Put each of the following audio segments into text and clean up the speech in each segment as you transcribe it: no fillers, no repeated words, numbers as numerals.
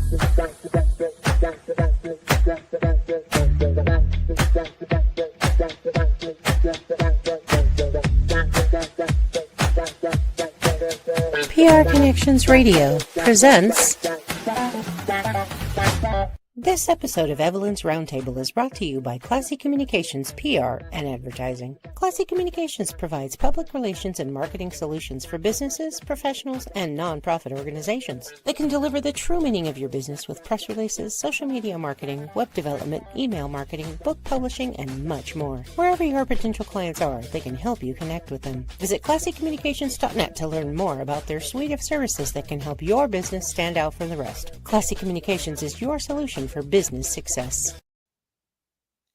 PR Connections Radio presents. This episode of Evelyn's Roundtable is brought to you by Classy Communications PR and Advertising. Classy Communications provides public relations and marketing solutions for businesses, professionals, and non-profit organizations. They can deliver the true meaning of your business with press releases, social media marketing, web development, email marketing, book publishing, and much more. Wherever your potential clients are, they can help you connect with them. Visit classycommunications.net to learn more about their suite of services that can help your business stand out from the rest. Classy Communications is your solution for business success.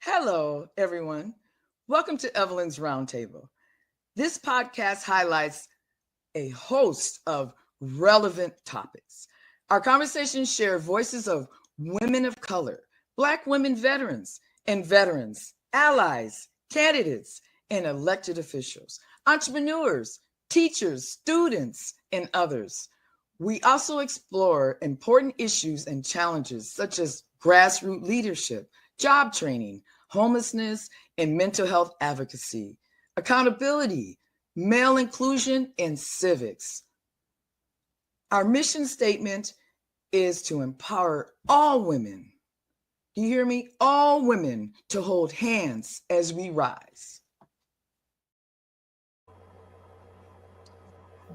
Hello, everyone. Welcome to Evelyn's Roundtable. This podcast highlights a host of relevant topics. Our conversations share voices of women of color, Black women veterans and veterans, allies, candidates, and elected officials, entrepreneurs, teachers, students, and others. We also explore important issues and challenges such as grassroots leadership, job training, homelessness, and mental health advocacy, accountability, male inclusion, and civics. Our mission statement is to empower all women. Do you hear me? All women to hold hands as we rise.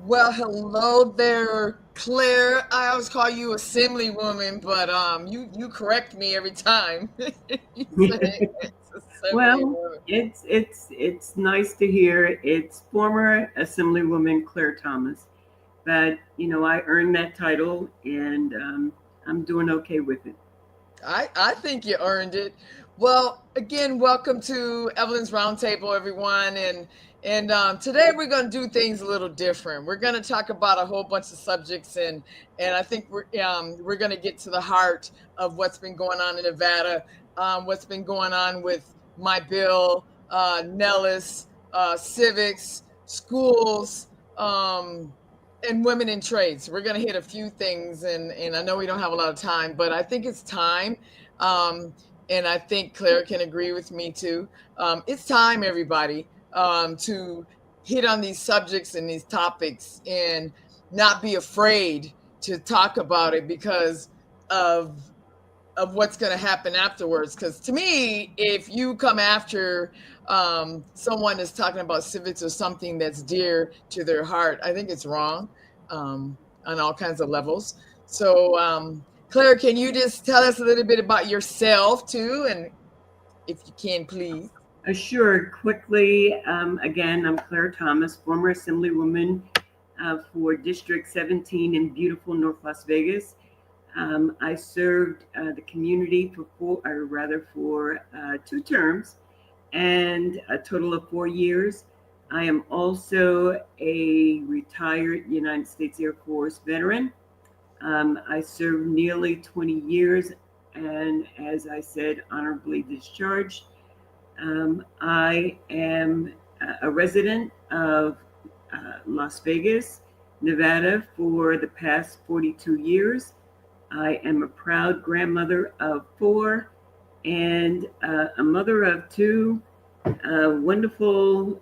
Well, hello there, Claire. I always call you assemblywoman, but you correct me every time. Well, it's nice to hear. It's former assemblywoman Claire Thomas, but I earned that title, and I'm doing okay with it. I think you earned it. Well, again, welcome to Evelyn's Roundtable, everyone, and today we're going to do things a little different. We're going to talk about a whole bunch of subjects, and I think we're going to get to the heart of what's been going on in Nevada, what's been going on with my bill, NELIS, civics, schools, and women in trades. We're going to hit a few things, and I know we don't have a lot of time, but I think it's time. And I think Claire can agree with me too. It's time, everybody, to hit on these subjects and these topics and not be afraid to talk about it because of what's going to happen afterwards. Because to me, if you come after someone that's talking about civics or something that's dear to their heart, I think it's wrong on all kinds of levels. So, Claire, can you just tell us a little bit about yourself too? And if you can, please. Sure. Quickly, again, I'm Claire Thomas, former assemblywoman for District 17 in beautiful North Las Vegas. I served the community for 2 terms and a total of 4 years. I am also a retired United States Air Force veteran. I served nearly 20 years and, as I said, honorably discharged. I am a resident of Las Vegas, Nevada for the past 42 years. I am a proud grandmother of 4 and a mother of 2 wonderful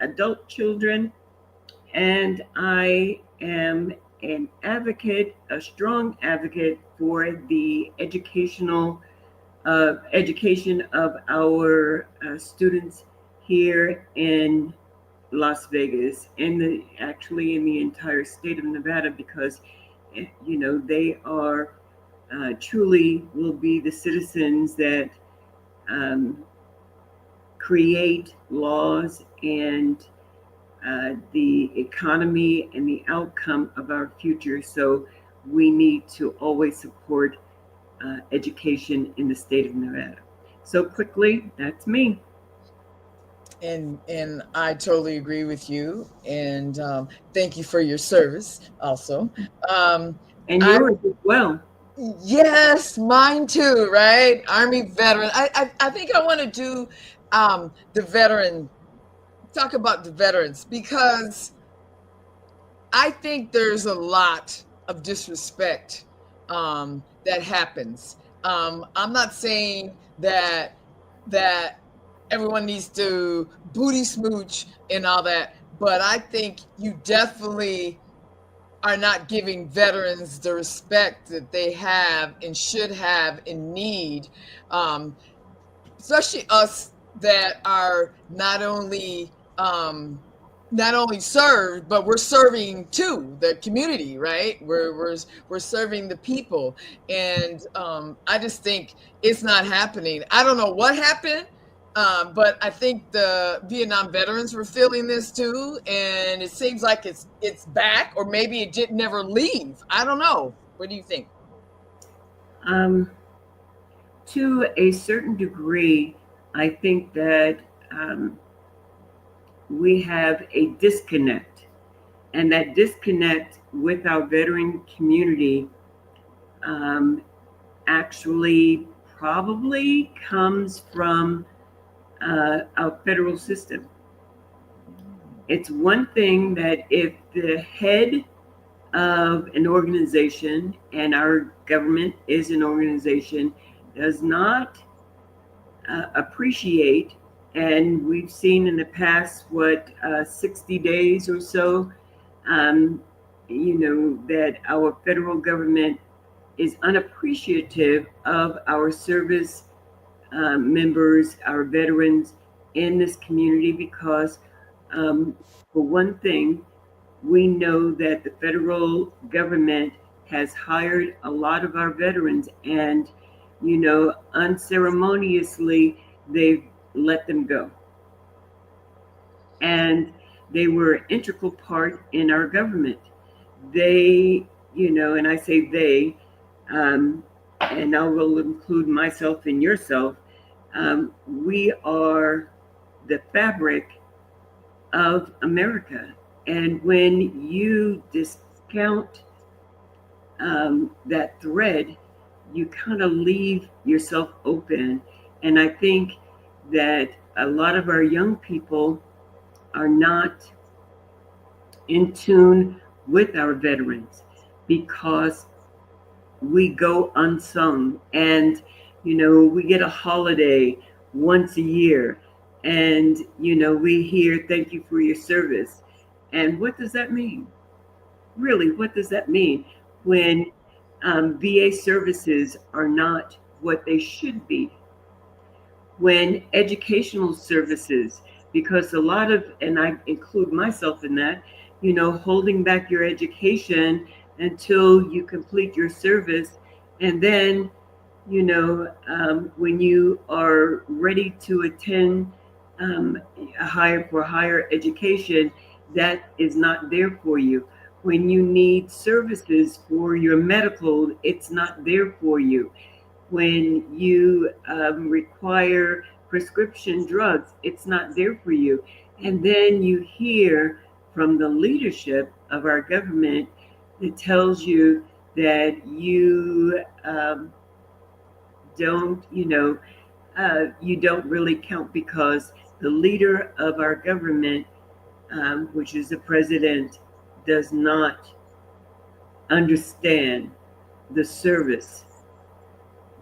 adult children. And I am an advocate, a strong advocate for the education of our students here in Las Vegas and actually in the entire state of Nevada, because they are truly will be the citizens that create laws and the economy and the outcome of our future. So we need to always support education in the state of Nevada. So quickly, that's me. And I totally agree with you. And thank you for your service also. And yours as well. Yes, mine too, right? Army veteran. I think I want to do talk about the veterans, because I think there's a lot of disrespect that happens. I'm not saying that everyone needs to booty smooch and all that, but I think you definitely are not giving veterans the respect that they have and should have and need, especially us that are not only served, but we're serving too the community, right? We're serving the people, and I just think it's not happening. I don't know what happened, but I think the Vietnam veterans were feeling this too, and it seems like it's back, or maybe it did never leave. I don't know. What do you think? Um, to a certain degree, I think that we have a disconnect, and that disconnect with our veteran community actually probably comes from our federal system. It's one thing that if the head of an organization, and our government is an organization, does not appreciate, and we've seen in the past, 60 days or so, that our federal government is unappreciative of our service members, our veterans in this community, because for one thing, we know that the federal government has hired a lot of our veterans, and unceremoniously they've let them go. And they were an integral part in our government. They, and I say they, and I will include myself and yourself, we are the fabric of America. And when you discount that thread, you kind of leave yourself open. And I think that a lot of our young people are not in tune with our veterans, because we go unsung, and we get a holiday once a year, and we hear thank you for your service. And what does that mean? Really, what does that mean when VA services are not what they should be? When educational services, because a lot of, and I include myself in that, holding back your education until you complete your service, and then when you are ready to attend higher education, that is not there for you. When you need services for your medical, it's not there for you. When you require prescription drugs, it's not there for you. And then you hear from the leadership of our government that tells you that you don't really count, because the leader of our government, which is the president, does not understand the service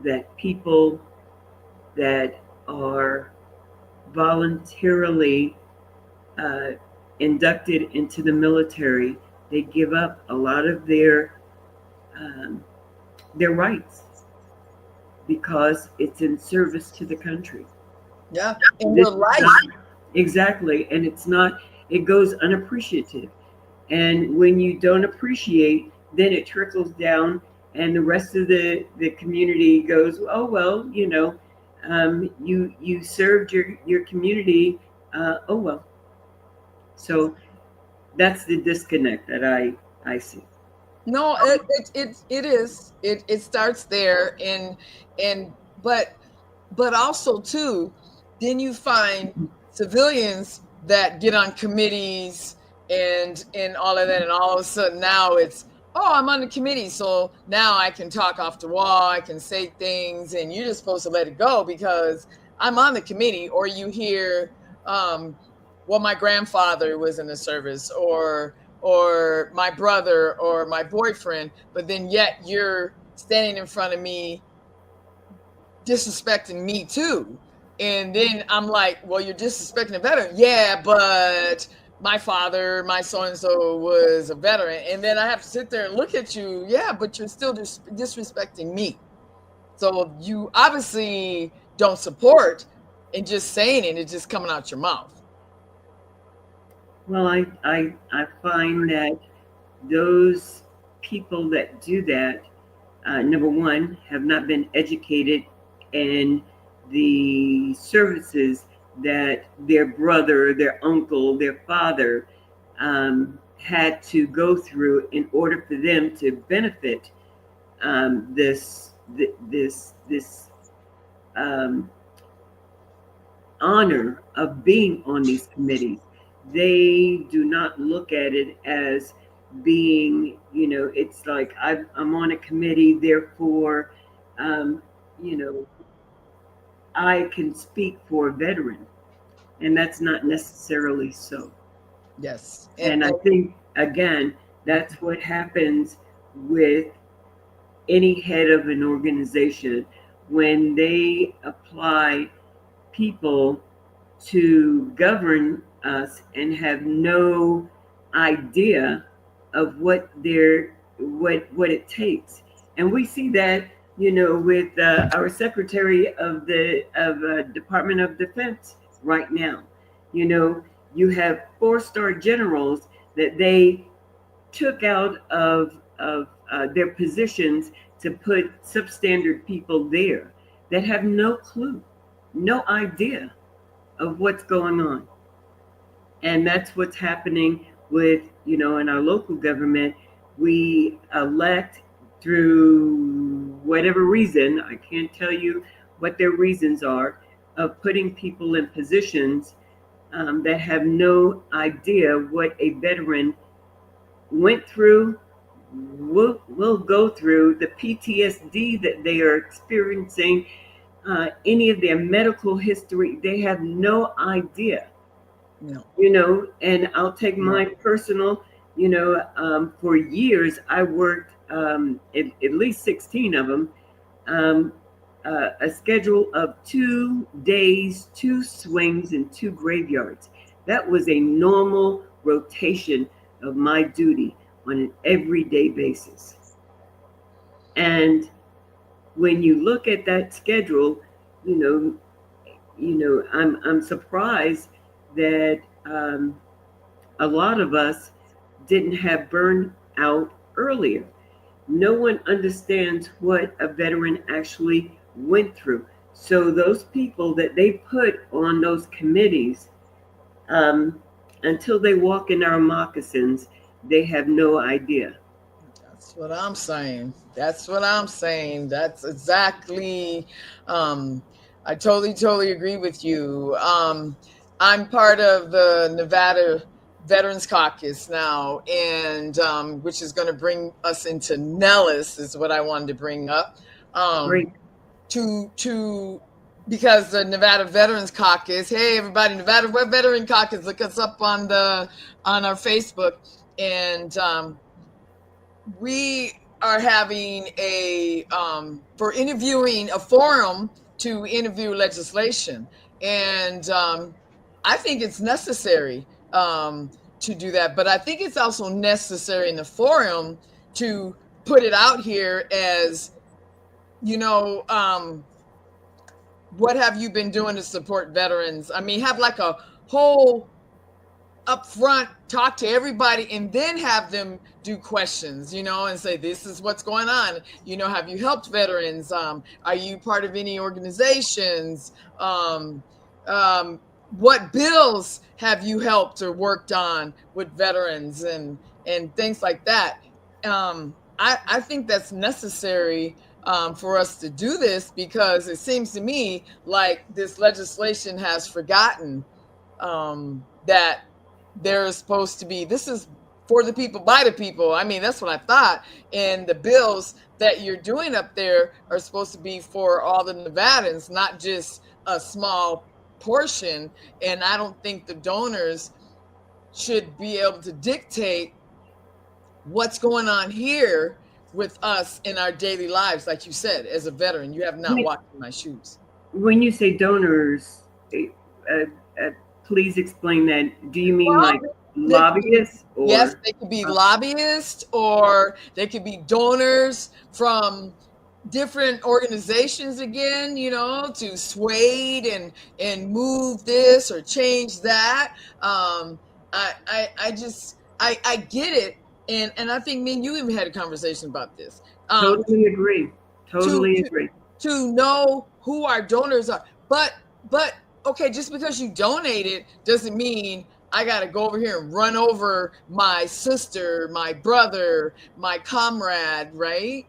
that people that are voluntarily inducted into the military, they give up a lot of their rights, because it's in service to the country. Yeah, in your life. Exactly. And it goes unappreciative. And when you don't appreciate, then it trickles down, and the rest of the community goes, oh, well, you served your community, oh, well. So that's the disconnect that I see. No, it is. It starts there, but also too, then you find civilians that get on committees and all of that, and all of a sudden now it's, oh, I'm on the committee, so now I can talk off the wall, I can say things, and you're just supposed to let it go because I'm on the committee. Or you hear, well, my grandfather was in the service, or my brother or my boyfriend, but then yet you're standing in front of me, disrespecting me too. And then I'm like, well, you're disrespecting a veteran. Yeah, but my father, my so-and-so was a veteran. And then I have to sit there and look at you. Yeah, but you're still disrespecting me. So you obviously don't support and just saying it, it's just coming out your mouth. Well, I find that those people that do that, number one, have not been educated in the services that their brother, their uncle, their father had to go through in order for them to benefit this honor of being on these committees. They do not look at it as being, it's like I'm on a committee, therefore, I can speak for a veteran. And that's not necessarily so. Yes. And I think, again, that's what happens with any head of an organization when they apply people to govern us and have no idea of what it takes. And we see that, with our Secretary of the Department of Defense right now. You have 4-star generals that they took out of their positions to put substandard people there that have no clue, no idea of what's going on. And that's what's happening with, in our local government. We elect through whatever reason, I can't tell you what their reasons are, of putting people in positions that have no idea what a veteran went through, will go through, the PTSD that they are experiencing, any of their medical history. They have no idea. No. And I'll take my personal, for years I worked at least 16 of them, a schedule of 2 days, 2 swings, and 2 graveyards. That was a normal rotation of my duty on an everyday basis. And when you look at that schedule, I'm surprised that a lot of us didn't have burnout earlier. No one understands what a veteran actually went through. So those people that they put on those committees, until they walk in our moccasins, they have no idea. That's what I'm saying. That's exactly, I totally agree with you. I'm part of the Nevada Veterans Caucus now, and which is going to bring us into NELIS, is what I wanted to bring up. Great. Because the Nevada Veterans Caucus, hey everybody, Nevada Veteran Caucus, look us up on our Facebook, and we are having for interviewing a forum to interview legislation, and I think it's necessary to do that, but I think it's also necessary in the forum to put it out here as, what have you been doing to support veterans? I mean, have like a whole upfront talk to everybody, and then have them do questions, and say, this is what's going on. Have you helped veterans? Are you part of any organizations? What bills have you helped or worked on with veterans and things like that? I think that's necessary for us to do this, because it seems to me like this legislation has forgotten that there is supposed to be, this is for the people, by the people. I mean, that's what I thought. And the bills that you're doing up there are supposed to be for all the Nevadans, not just a small portion. And I don't think the donors should be able to dictate what's going on here with us in our daily lives. Like you said, as a veteran, you have not walked in my shoes. When you say donors, uh, uh, please explain that. Do you mean like lobbyists Yes, or? they could be lobbyists, or they could be donors from different organizations again, to sway and move this or change that. I get it. And I think me and you even had a conversation about this. Totally agree. To Totally agree. to know who our donors are. But okay, just because you donated doesn't mean I got to go over here and run over my sister, my brother, my comrade, right?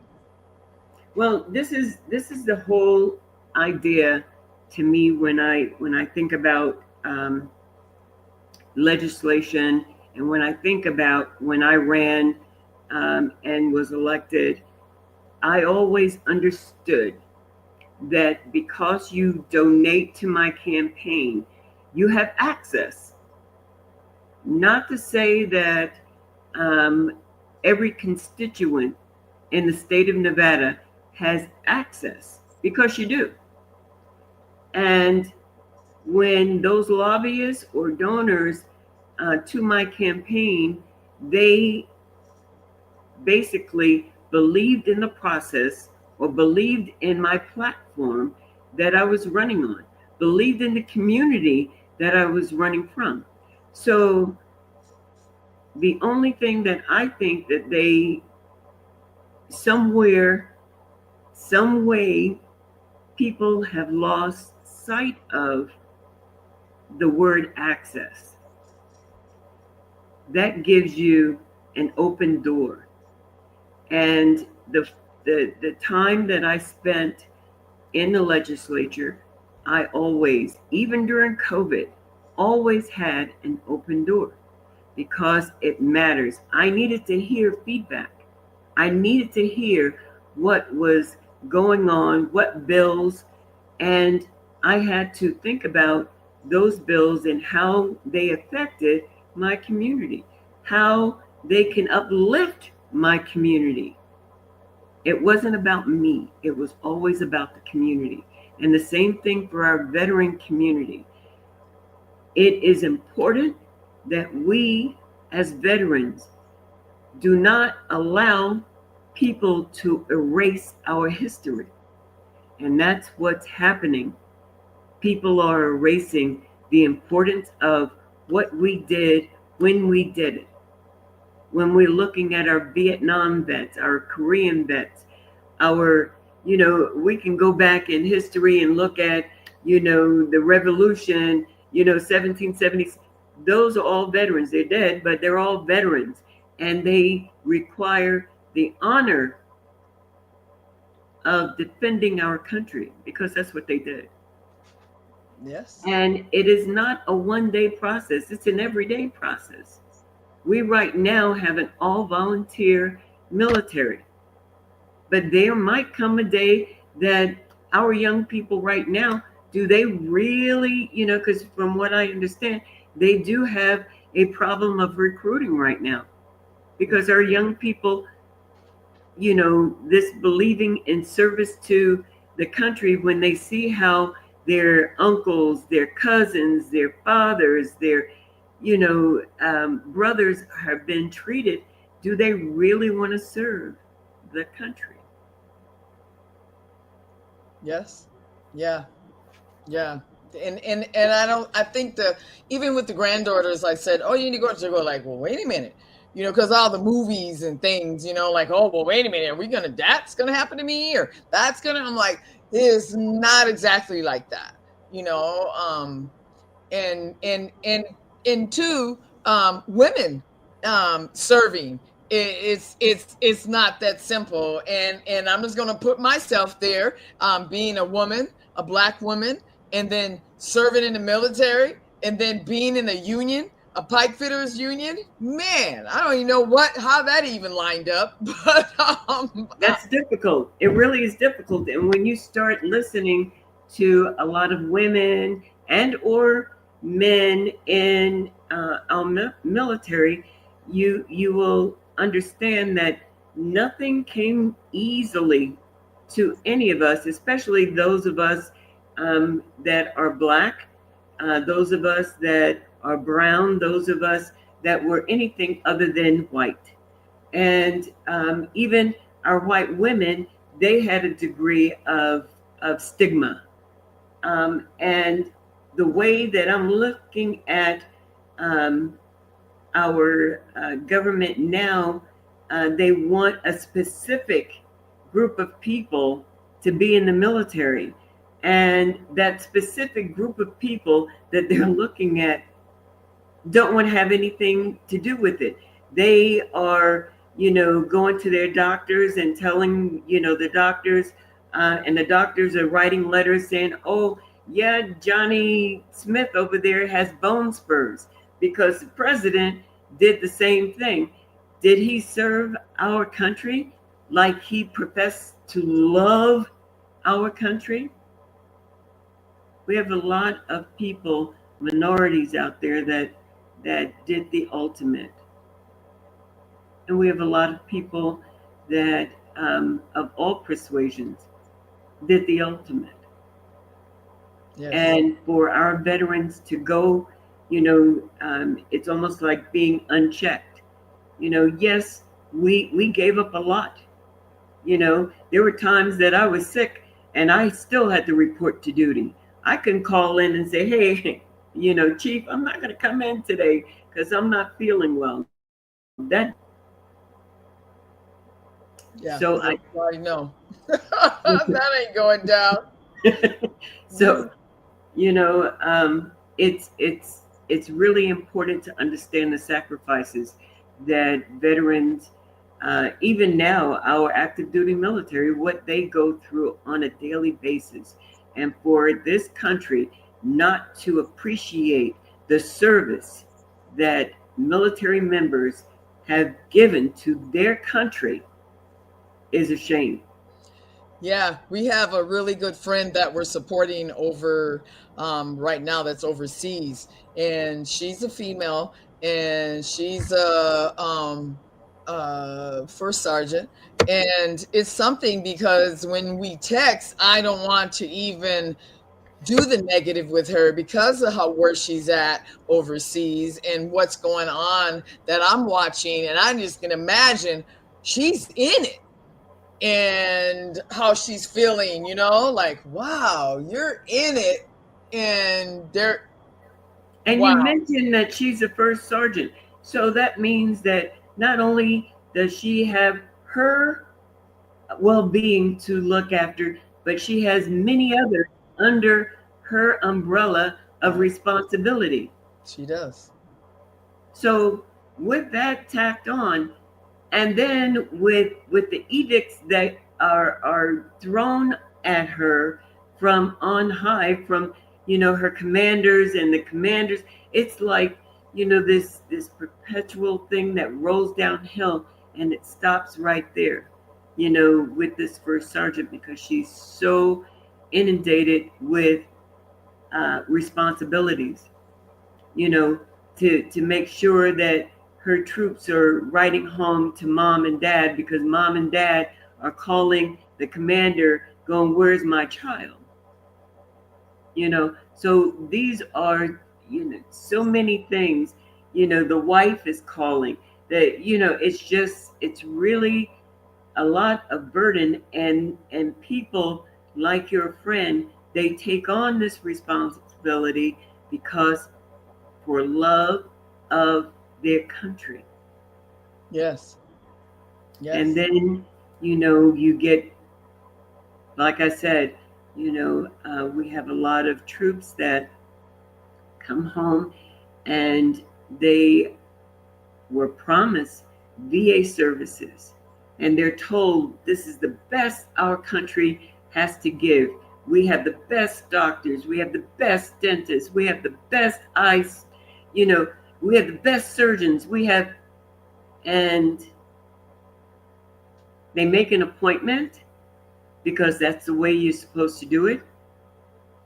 Well, this is the whole idea to me when I think about legislation, and when I think about when I ran and was elected. I always understood that because you donate to my campaign, you have access. Not to say that every constituent in the state of Nevada has access, because you do. And when those lobbyists or donors to my campaign, they basically believed in the process or believed in my platform that I was running on, believed in the community that I was running from. So the only thing that I think that they somewhere, some way, people have lost sight of the word access. That gives you an open door. And the time that I spent in the legislature, I always, even during COVID, always had an open door, because it matters. I needed to hear feedback. I needed to hear what was going on, what bills, and I had to think about those bills and how they affected my community, how they can uplift my community. It wasn't about me. It was always about the community. And the same thing for our veteran community. It is important that we, as veterans, do not allow people to erase our history. And that's what's happening. People are erasing the importance of what we did when we did it. When we're looking at our Vietnam vets, our Korean vets, we can go back in history and look at, the revolution, 1770s. Those are all veterans. They're dead, but they're all veterans. And they require the honor of defending our country, because that's what they did. Yes. And it is not a one-day process. It's an everyday process. We right now have an all-volunteer military. But there might come a day that our young people right now, do they really, because from what I understand, they do have a problem of recruiting right now. Because our young people, this believing in service to the country, when they see how their uncles, their cousins, their fathers, their brothers have been treated, do they really want to serve the country? Yes. Yeah. And I think even with the granddaughters, I said, oh, you need to go. They go like, well, wait a minute, because all the movies and things, like, oh, well, wait a minute, that's gonna happen to me, or that's gonna. I'm like, it's not exactly like that, and two, women serving. It's not that simple, and I'm just going to put myself there, being a woman, a Black woman, and then serving in the military, and then being in a union, a pipe fitters union. Man, I don't even know how that even lined up, but that's difficult. It really is difficult. And when you start listening to a lot of women and or men in our military, you will understand that nothing came easily to any of us, especially those of us that are Black, those of us that are brown, those of us that were anything other than white. And even our white women, they had a degree of stigma. And the way that I'm looking at um, our government now, they want a specific group of people to be in the military. And that specific group of people that they're looking at don't want to have anything to do with it. They are, going to their doctors and telling, the doctors, and the doctors are writing letters saying, oh, yeah, Johnny Smith over there has bone spurs because the president did the same thing. Did he serve our country like he professed to love our country? We have a lot of people, minorities out there that did the ultimate. And we have a lot of people that, of all persuasions, did the ultimate. Yes. And for our veterans to go, it's almost like being unchecked. Yes, we gave up a lot. There were times that I was sick and I still had to report to duty. I can call in and say, hey, Chief, I'm not going to come in today because I'm not feeling well. That. Yeah. So I already know that ain't going down. So, it's really important to understand the sacrifices that veterans, even now, our active duty military, what they go through on a daily basis. And for this country not to appreciate the service that military members have given to their country is a shame. Yeah, we have a really good friend that we're supporting over right now that's overseas, and she's a female, and she's a first sergeant, and it's something because when we text, I don't want to even do the negative with her because of how where she's at overseas and what's going on that I'm watching, and I just can imagine she's in it and how she's feeling, like, wow, you're in it. And And wow. you mentioned that she's a first sergeant. So that means that not only does she have her well-being to look after, but she has many others under her umbrella of responsibility. She does. So with that tacked on, and then with the edicts that are thrown at her from on high, from her commanders and the commanders, it's like this perpetual thing that rolls downhill, and it stops right there, with this first sergeant, because she's so inundated with responsibilities, to make sure that her troops are writing home to mom and dad, because mom and dad are calling the commander going, where's my child? So these are, so many things, the wife is calling that, it's really a lot of burden, and people like your friend, they take on this responsibility because for love of their country. Yes. And then, you get, like I said, we have a lot of troops that come home and they were promised VA services, and they're told this is the best our country has to give. We have the best doctors, we have the best dentists, we have the best eyes, we have the best surgeons, and they make an appointment because that's the way you're supposed to do it.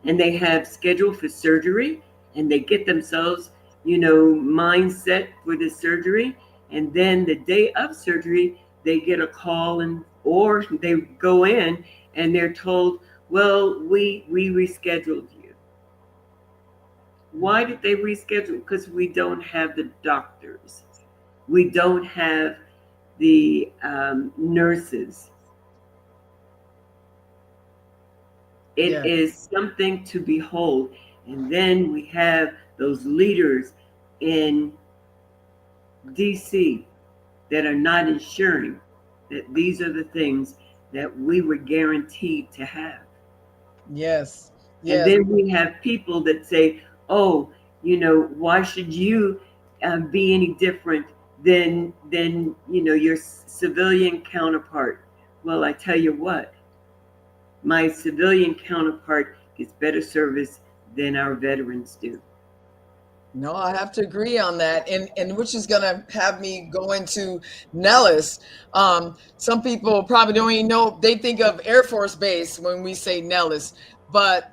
And they have scheduled for surgery, and they get themselves, mindset for the surgery. And then the day of surgery, they get a call or they go in and they're told, well, we rescheduled you. Why did they reschedule? Because we don't have the doctors. We don't have the nurses. It is something to behold. And then we have those leaders in DC that are not ensuring that these are the things that we were guaranteed to have. Yes. And then we have people that say, oh, why should you be any different than your civilian counterpart? Well, I tell you what, my civilian counterpart gets better service than our veterans do. No, I have to agree on that, and which is going to have me go into NELIS. Some people probably don't even know, they think of Air Force Base when we say NELIS, but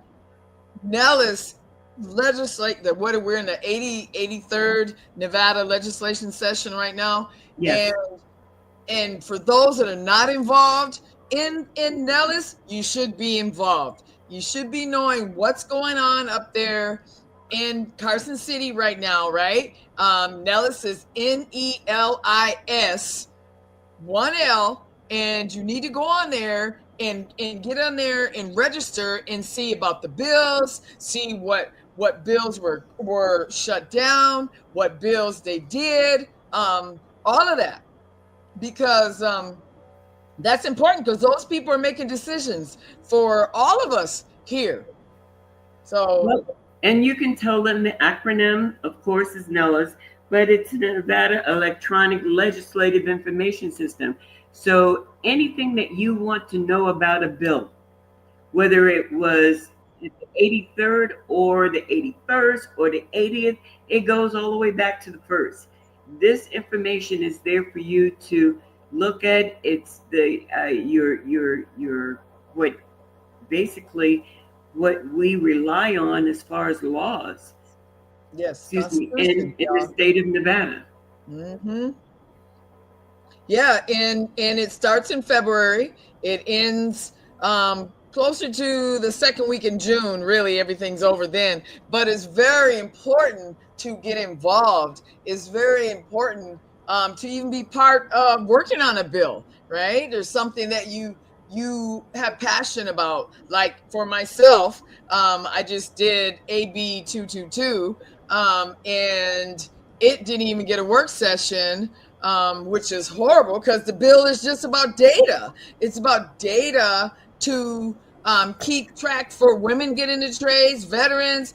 NELIS we're in the 83rd Nevada legislation session right now. Yes. And for those that are not involved in NELIS, you should be involved. You should be knowing what's going on up there in Carson City right now, right? NELIS is NELIS, 1L, and you need to go on there and get on there and register and see about the bills, see what bills were shut down, what bills they did, all of that, because that's important, because those people are making decisions for all of us here. So, and you can tell them the acronym, of course, is NELIS, but it's the Nevada Electronic Legislative Information System. So anything that you want to know about a bill, whether it was the 83rd or the 81st or the 80th, it goes all the way back to the first. This information is there for you to look at. It's the your what basically what we rely on as far as laws. Yes, in the state of Nevada. Mm-hmm. Yeah, and it starts in February. It ends closer to the second week in June. Really, everything's over then. But it's very important to get involved. It's very important to even be part of working on a bill, right? There's something that you have passion about. Like for myself, I just did AB 222, and it didn't even get a work session, which is horrible, because the bill is just about data. It's about data to keep track for women getting into trades, veterans,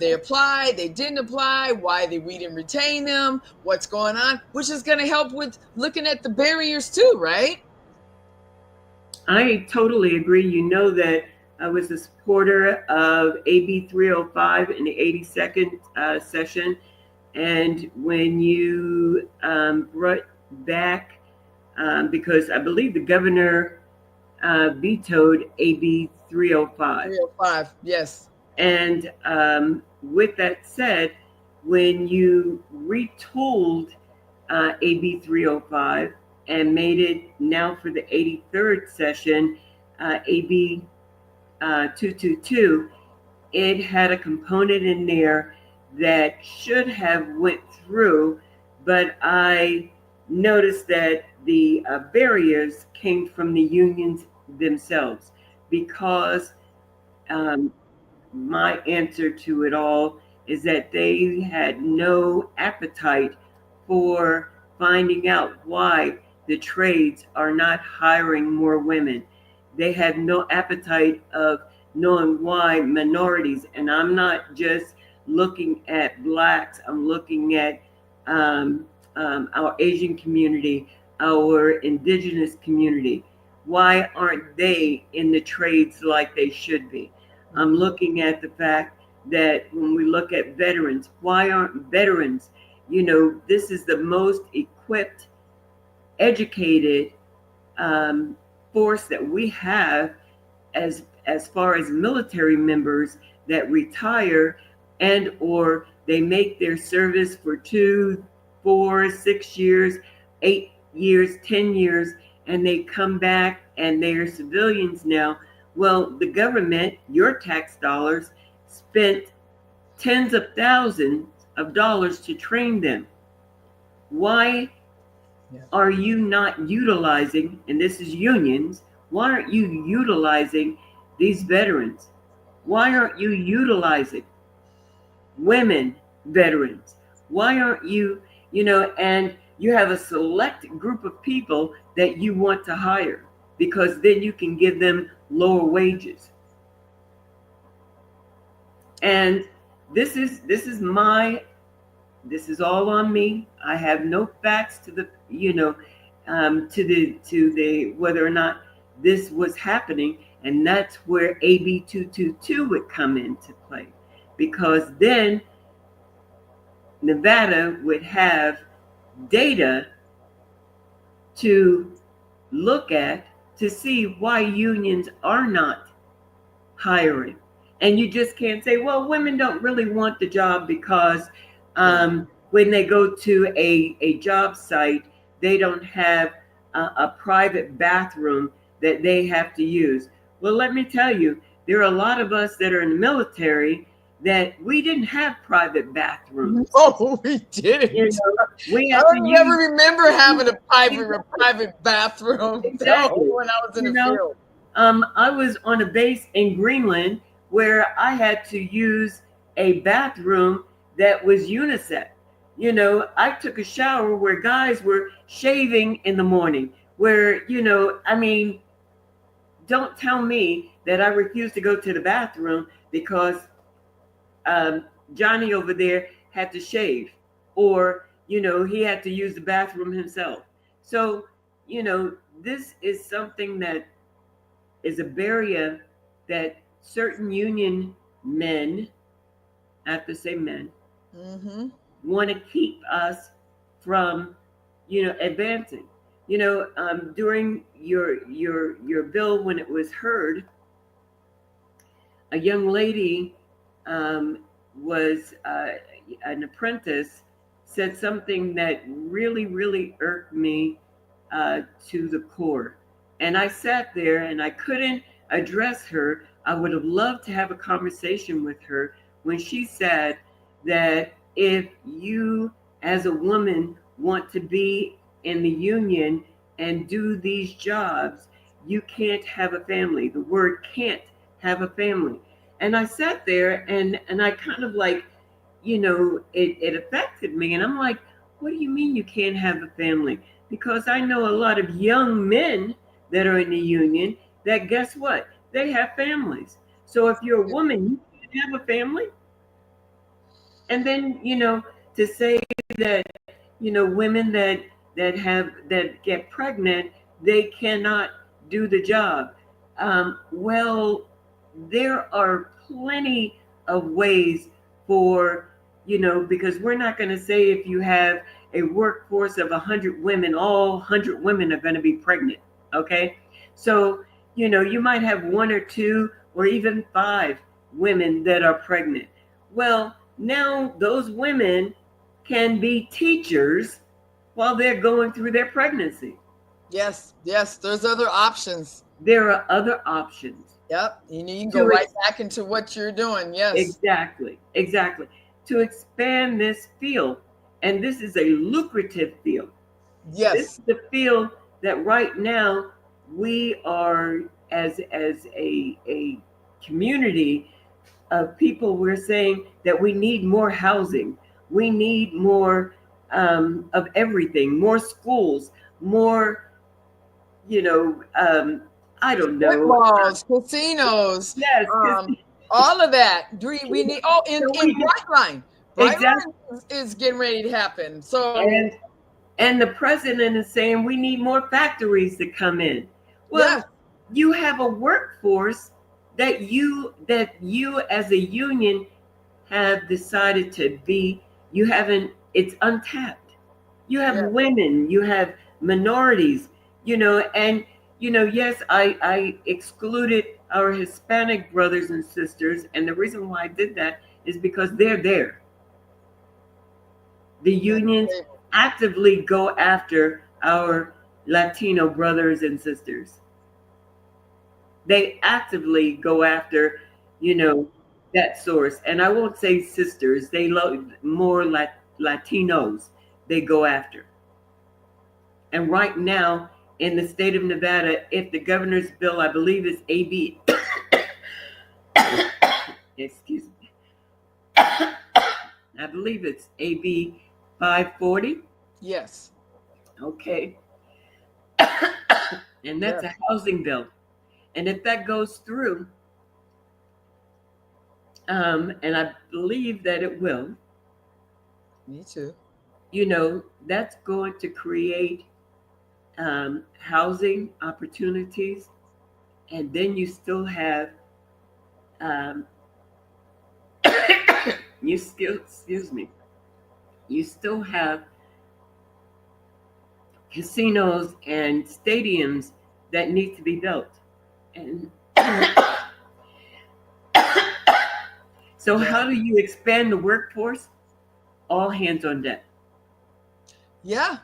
they applied, they didn't apply, why we didn't retain them, what's going on, which is going to help with looking at the barriers too, right? I totally agree. You know that I was a supporter of AB 305 in the 82nd session. And when you brought back, because I believe the governor vetoed AB 305. 305, yes. And with that said, when you retooled AB 305 and made it now for the 83rd session, AB 222, it had a component in there that should have went through, but I noticed that the barriers came from the unions themselves, because my answer to it all is that they had no appetite for finding out why the trades are not hiring more women. They had no appetite of knowing why minorities, and I'm not just looking at Blacks, I'm looking at our Asian community, our indigenous community. Why aren't they in the trades like they should be? I'm looking at the fact that when we look at veterans, why aren't veterans, this is the most equipped, educated force that we have as far as military members that retire and or they make their service for 2, 4, 6 years, 8 years, 10 years, and they come back and they're civilians now. Well, the government, your tax dollars, spent tens of thousands of dollars to train them. Why are you not utilizing, and this is unions, why aren't you utilizing these veterans? Why aren't you utilizing women veterans? Why aren't you, and you have a select group of people that you want to hire because then you can give them lower wages. And this is all on me. I have no facts to the, to the whether or not this was happening, and that's where AB 222 would come into play, because then Nevada would have data to look at to see why unions are not hiring. And you just can't say, well, women don't really want the job because when they go to a job site, they don't have a private bathroom that they have to use. Well, let me tell you, there are a lot of us that are in the military that we didn't have private bathrooms. Oh, we didn't. I don't never remember having a private bathroom. Exactly. When I was in the field. I was on a base in Greenland where I had to use a bathroom that was unisex. I took a shower where guys were shaving in the morning, where, don't tell me that I refused to go to the bathroom because Johnny over there had to shave, or, he had to use the bathroom himself. So, this is something that is a barrier that certain union men, I have to say men, want to keep us from, advancing. During your bill, when it was heard, a young lady was an apprentice, said something that really, really irked me to the core. And I sat there and I couldn't address her. I would have loved to have a conversation with her when she said that if you as a woman want to be in the union and do these jobs, you can't have a family. The word can't have a family. And I sat there and I kind of like, it affected me. And I'm like, what do you mean you can't have a family? Because I know a lot of young men that are in the union that, guess what? They have families. So if you're a woman, you can't have a family. And then, to say that, women that get pregnant, they cannot do the job. Well, there are plenty of ways for, because we're not going to say if you have a workforce of 100 women, all 100 women are going to be pregnant. Okay. So, you might have 1 or 2 or even 5 women that are pregnant. Well, now those women can be teachers while they're going through their pregnancy. Yes. There's other options. There are other options. Yep. You can go right back into what you're doing. Yes. Exactly. To expand this field. And this is a lucrative field. Yes. This is the field that right now we are, as a community of people, we're saying that we need more housing. We need more of everything, more schools, more, I don't know. Footballs, casinos. Yes. All of that. We need, in Brightline. Exactly. Is getting ready to happen. So and the president is saying we need more factories to come in. Well, you have a workforce that you as a union have decided to be. It's untapped. You have women, you have minorities, and yes, I excluded our Hispanic brothers and sisters, and the reason why I did that is because they're there. The unions actively go after our Latino brothers and sisters. They actively go after, that source. And I won't say sisters, they love more Latinos they go after. And right now in the state of Nevada, if the governor's bill, I believe is AB, excuse me, I believe it's AB 540. Yes. Okay. And that's a housing bill. And if that goes through, and I believe that it will. Me too. That's going to create housing opportunities. And then you still have, you still have casinos and stadiums that need to be built. And so how do you expand the workforce? All hands on deck. Yeah.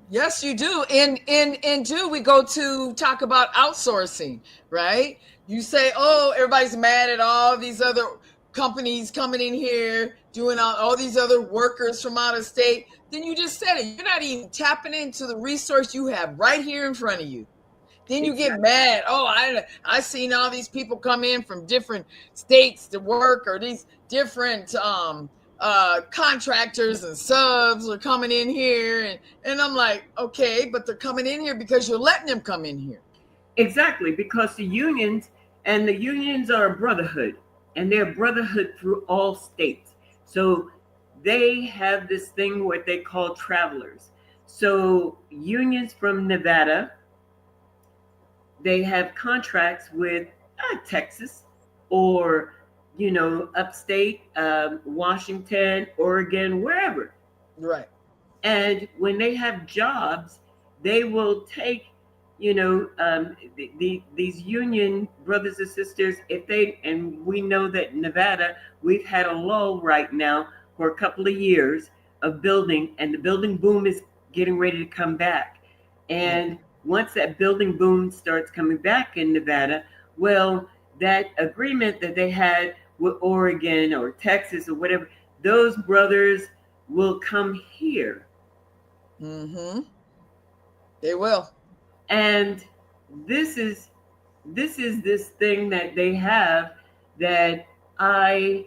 Yes, you do. And too, we go to talk about outsourcing, right? You say, oh, everybody's mad at all these other companies coming in here, doing all these other workers from out of state. Then you just said it. You're not even tapping into the resource you have right here in front of you. Then you get mad. Oh, I seen all these people come in from different states to work, or these different contractors and subs are coming in here. And I'm like, okay, but they're coming in here because you're letting them come in here. Exactly, because the unions are a brotherhood, and they're a brotherhood through all states. So they have this thing what they call travelers. So unions from Nevada, they have contracts with Texas or, upstate, Washington, Oregon, wherever. Right. And when they have jobs, they will take, these union brothers and sisters, and we know that Nevada, we've had a lull right now for a couple of years of building, and the building boom is getting ready to come back. And once that building boom starts coming back in Nevada, well, that agreement that they had with Oregon or Texas or whatever, those brothers will come here. Mm-hmm. They will. And this is this thing that they have that I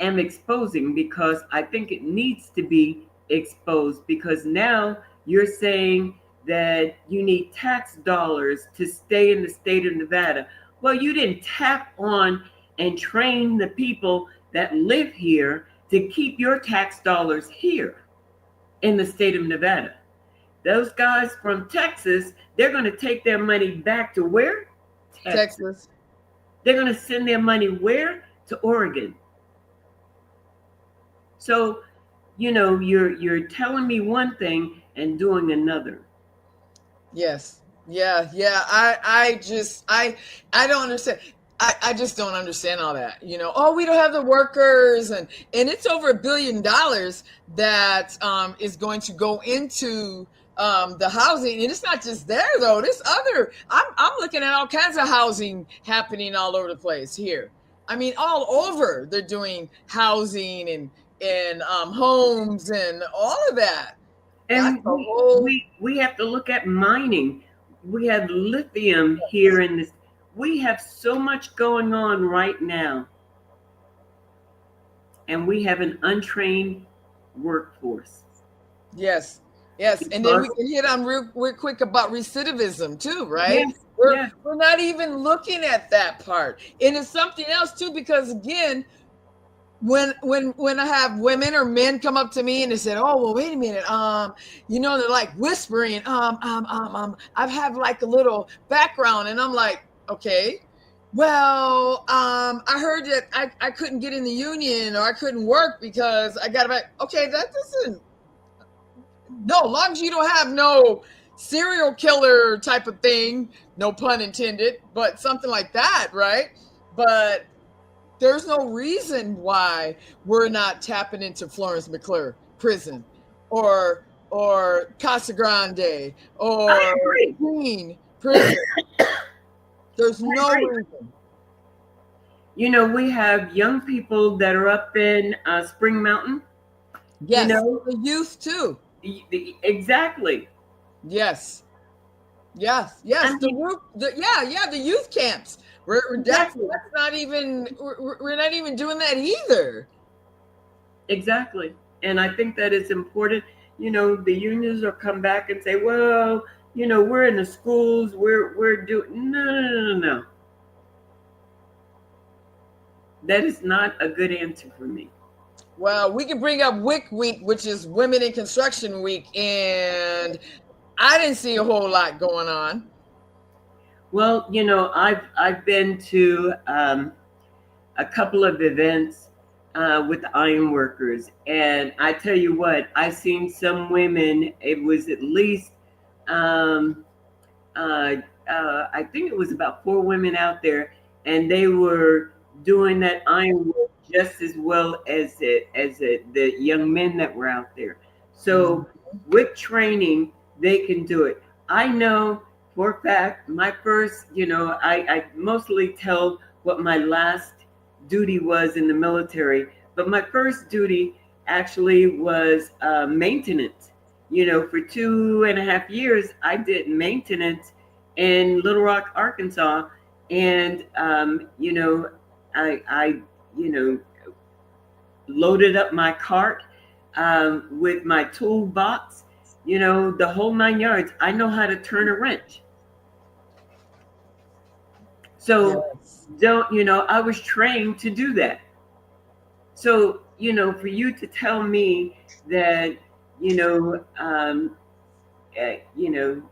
am exposing, because I think it needs to be exposed, because now you're saying that you need tax dollars to stay in the state of Nevada. Well, you didn't tap on and train the people that live here to keep your tax dollars here in the state of Nevada. Those guys from Texas, they're going to take their money back to where? Texas. They're going to send their money where? To Oregon. So, you're telling me one thing and doing another. Yes. Yeah. I don't understand. I just don't understand all that. Oh, we don't have the workers, and it's over $1 billion that is going to go into the housing. And it's not just there though. There's I'm looking at all kinds of housing happening all over the place here. I mean, all over they're doing housing and homes and all of that. And we have to look at mining. We have lithium here in this. We have so much going on right now. And we have an untrained workforce. Yes. And then we can hit on real quick about recidivism too, right? Yes. We're not even looking at that part. And it's something else too, because again, when I have women or men come up to me and they said, oh, well, wait a minute, they're like whispering, I've had like a little background, and I'm like, okay, well, I heard that I couldn't get in the union, or I couldn't work because I got a back. Okay, that doesn't, no, as long as you don't have no serial killer type of thing, no pun intended, but something like that, right? But there's no reason why we're not tapping into Florence McClure prison, or or Casa Grande I or agree. Queen Prison. There's I no agree. reason. You know, we have young people that are up in Spring Mountain. You Yes, know, the youth too. exactly. Yes, yes, I yes. The mean, youth, the youth camps. exactly, That's not even we're not even doing that either. exactly. And I think that it's important. You know, the unions will come back and say, "Well, you know, we're in the schools. We're doing no, no, no, no, no. That is not a good answer for me." Well, we can bring up WIC Week, which is Women in Construction Week, and I didn't see a whole lot going on. Well, you know, I've been to a couple of events with the iron workers, and I tell you what, I seen some women. It was at least, um, uh, I think it was about 4 women out there, and they were doing that iron work just as well as the young men that were out there. Mhm. So with training, they can do it. I know for a fact, my first, you know, I mostly tell what my last duty was in the military, but my first duty actually was maintenance. You know, for 2.5 years, I did maintenance in Little Rock, Arkansas, and you know, I you know loaded up my cart with my toolbox. You know, the whole 9 yards. I know how to turn a wrench. So Yes. don't, you know, I was trained to do that. So, you know, for you to tell me that, you know, you know,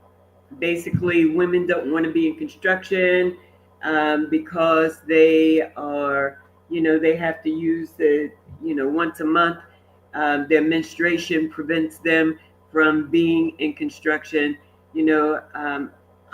basically women don't want to be in construction because they are, you know, they have to use the, you know, once a month. Their menstruation prevents them from being in construction. You know,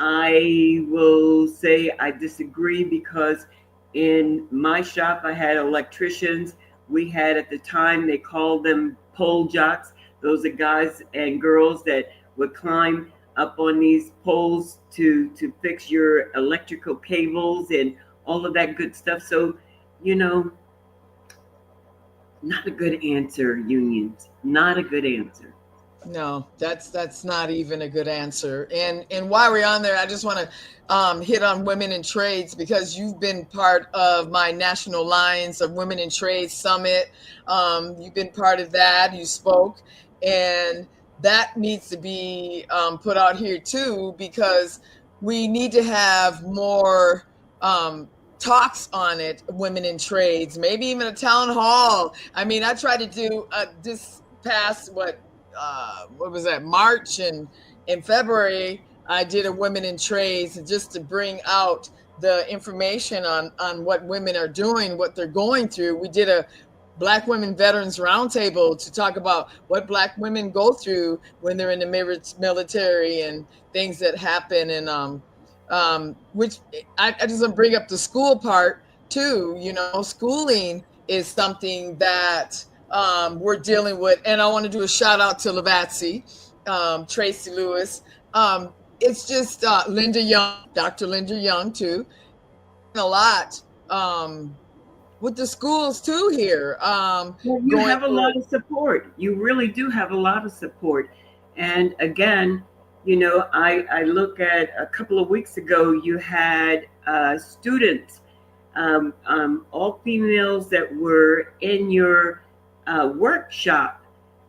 I will say I disagree because in my shop I had electricians. We had at the time, they called them pole jocks. Those are guys and girls that would climb up on these poles to fix your electrical cables and all of that good stuff. So, you know, not a good answer, unions. Not a good answer. No, that's not even a good answer. And while we're on there, I just want to hit on women in trades because you've been part of my National Lines of Women in Trades Summit. You've been part of that. You spoke, and that needs to be put out here too because we need to have more talks on it. Women in trades, maybe even a town hall. I mean, I tried to do this past what was that, March and in February I did a women in trades just to bring out the information on what women are doing, what they're going through. We did a Black Women Veterans Roundtable to talk about what Black women go through when they're in the military and things that happen. And which I just want to bring up the school part too. You know, schooling is something that we're dealing with. And I want to do a shout out to Lavatsy, Tracy Lewis. It's just Linda Young, Dr. Linda Young, too. A lot with the schools, too, here. Well, you Going have a through. lot of support. You really do have a lot of support. And again, you know, I look at a couple of weeks ago, you had students, all females that were in your workshop.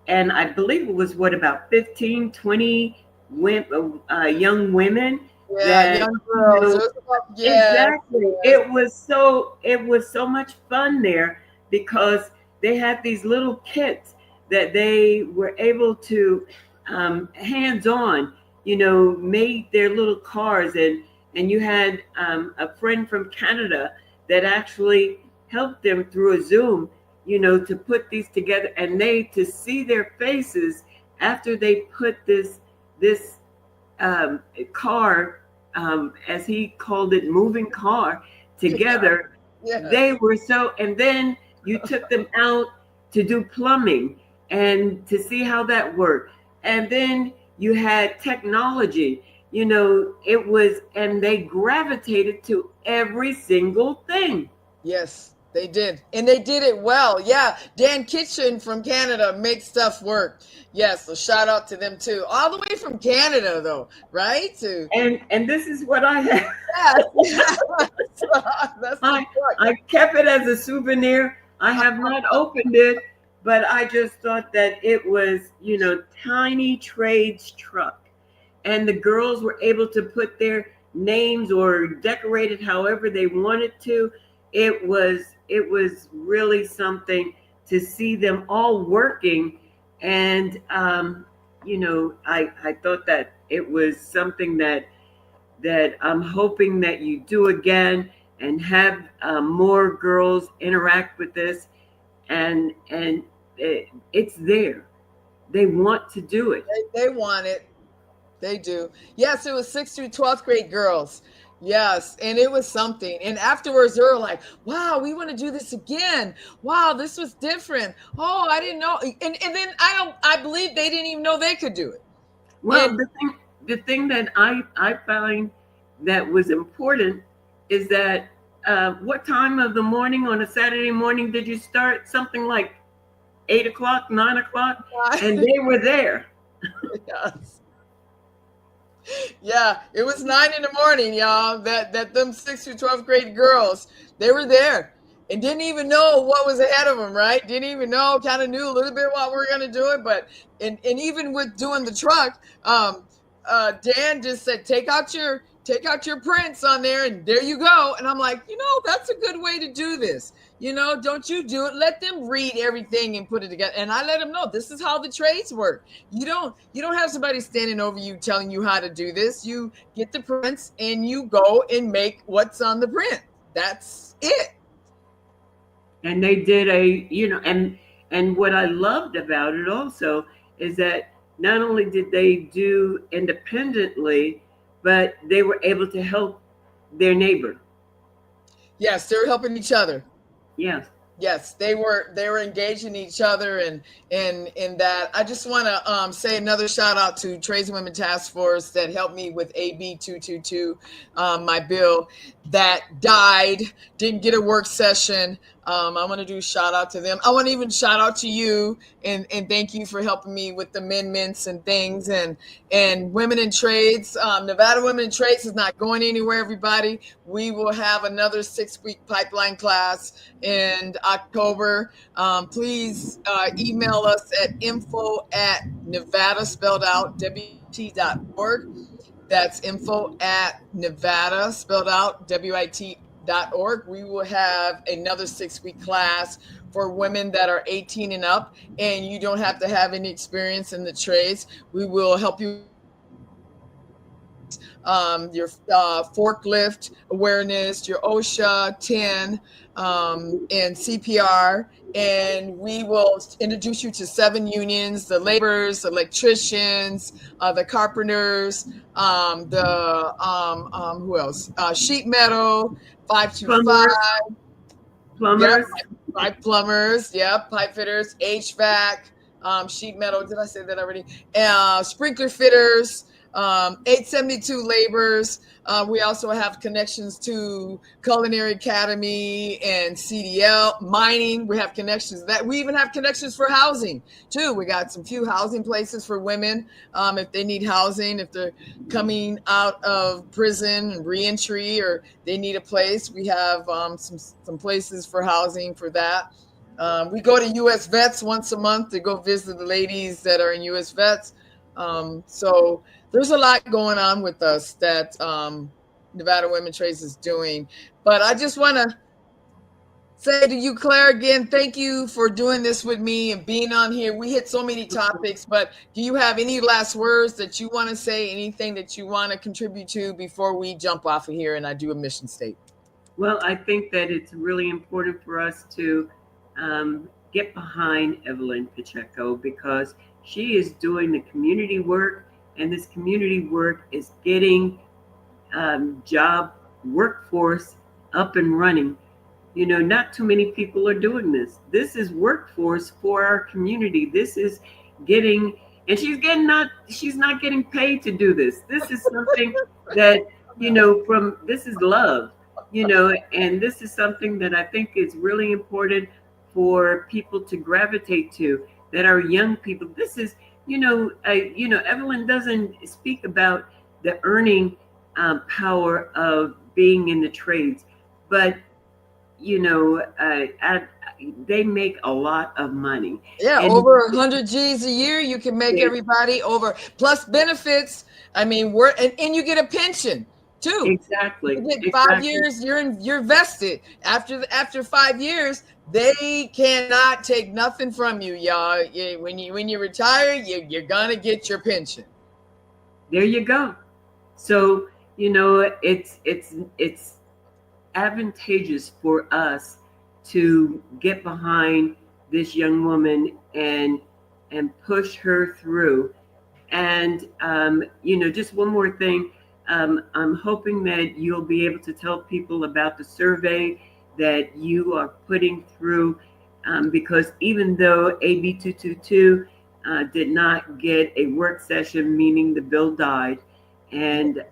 And I believe it was what, about 15, 20 young women Yeah, that, young you girls. know, Yes, exactly. yes. It was so much fun there because they had these little kits that they were able to hands on, you know, made their little cars, and you had a friend from Canada that actually helped them through a Zoom, you know, to put these together, and they to see their faces after they put this car, as he called it, moving car together. They Yes. were so, and then you took them out to do plumbing and to see how that worked. And then you had technology, it was, and they gravitated to every single thing. Yes, they did. And they did it well. Yeah. Dan Kitchen from Canada makes stuff work. Yes. So shout out to them too. All the way from Canada though, right? To And this is what I have. yes. That's the book. I kept it as a souvenir. I have not opened it, but I just thought that it was, Tiny Trades Truck. And the girls were able to put their names or decorate it however they wanted to. It was really something to see them all working. And I thought that it was something that I'm hoping that you do again and have more girls interact with this, and it's there. They want to do it. They want it. They do. Yes, it was 6th through 12th grade girls. Yes, and it was something. And afterwards, they were like, "Wow, we want to do this again. Wow, this was different. Oh, I didn't know." And then I believe they didn't even know they could do it. Well, And the thing that I find that was important is that what time of the morning on a Saturday morning did you start? Something like 8 o'clock, 9 o'clock, and they were there. yes. Yeah, it was 9 in the morning, y'all. That them 6th through 12th grade girls, they were there and didn't even know what was ahead of them, right? Didn't even know, kind of knew a little bit what we were gonna do it, but and even with doing the truck, Dan just said, take out your prints on there, and there you go. And I'm like, that's a good way to do this. Don't you do it. Let them read everything and put it together. And I let them know this is how the trades work. You don't have somebody standing over you telling you how to do this. You get the prints and you go and make what's on the print. That's it. And they did and what I loved about it also is that not only did they do independently, but they were able to help their neighbor. Yes, they're helping each other. Yes. Yes, they were engaging each other, and in that. I just want to say another shout out to Trades and Women Task Force that helped me with AB 222, my bill that died, didn't get a work session. I want to do a shout out to them. I want to even shout out to you and thank you for helping me with the amendments and things and Women in Trades. Nevada Women in Trades is not going anywhere, everybody. We will have another 6-week pipeline class in October. Please email us at info@Nevada spelled out WIT.org. That's info@Nevada spelled out WIT.org. We will have another 6-week class for women that are 18 and up, and you don't have to have any experience in the trades. We will help you your forklift awareness, your OSHA 10, and CPR. And we will introduce you to 7 unions: the laborers, the electricians, the carpenters, who else? Sheet metal, 525. Plumbers. Yep, plumbers, yep, pipe fitters, HVAC, sheet metal. Did I say that already? Sprinkler fitters, 872 laborers. We also have connections to Culinary Academy and CDL mining. We have connections that we even have connections for housing too. We got some few housing places for women if they need housing, if they're coming out of prison and reentry, or they need a place. We have some places for housing for that. We go to U.S. Vets once a month to go visit the ladies that are in U.S. Vets. So there's a lot going on with us that Nevada Women Trades is doing. But I just want to say to you, Claire, again, thank you for doing this with me and being on here. We hit so many topics, but do you have any last words that you want to say, anything that you want to contribute to before we jump off of here and I do a mission statement? Well, I think that it's really important for us to get behind Evelyn Pacheco, because she is doing the community work, and this community work is getting job workforce up and running. Not too many people are doing this. This is workforce for our community. This is getting and she's not getting paid to do this. This is something that, this is love, and this is something that I think is really important for people to gravitate to, that are young people. This is, Evelyn doesn't speak about the earning power of being in the trades, but they make a lot of money. Yeah, and over 100 G's a year, you can make everybody over, plus benefits. I mean, and you get a pension too. Exactly. You get 5 years, you're vested. After 5 years, they cannot take nothing from you, y'all. When you retire, you're gonna get your pension. There you go. So it's advantageous for us to get behind this young woman and push her through. And just one more thing. I'm hoping that you'll be able to tell people about the survey that you are putting through, because even though AB 222 did not get a work session, meaning the bill died, and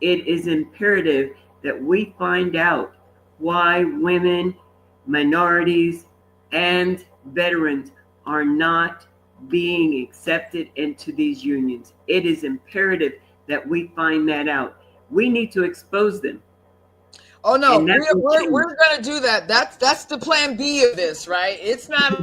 it is imperative that we find out why women, minorities, and veterans are not being accepted into these unions. It is imperative that we find that out. We need to expose them. Oh no, we're going to do that. That's the plan B of this, right? It's not.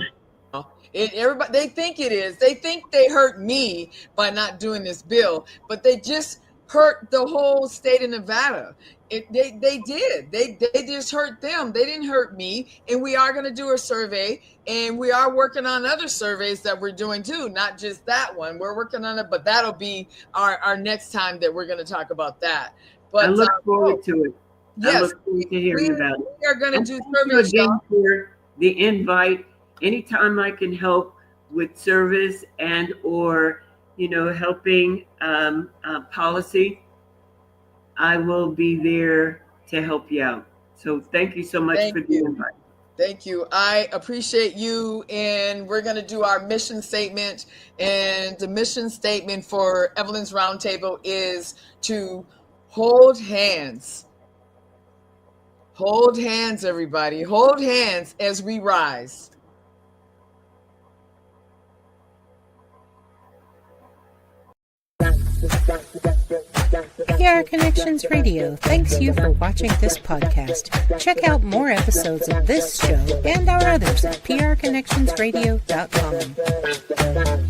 Everybody, they think it is. They think they hurt me by not doing this bill, but they just hurt the whole state of Nevada. They did. They just hurt them. They didn't hurt me. And we are going to do a survey, and we are working on other surveys that we're doing too, not just that one. We're working on it, but that'll be our next time that we're going to talk about that. But I look forward to it. Yes, I look forward to hearing about it. We are going to do surveys. surveys again for the invite. Anytime I can help with service and or helping policy, I will be there to help you out. So thank you so much for the invite. Thank you. I appreciate you. And we're going to do our mission statement. And the mission statement for Evelyn's Roundtable is to hold hands. Hold hands, everybody. Hold hands as we rise. PR Connections Radio thanks you for watching this podcast. Check out more episodes of this show and our others at prconnectionsradio.com.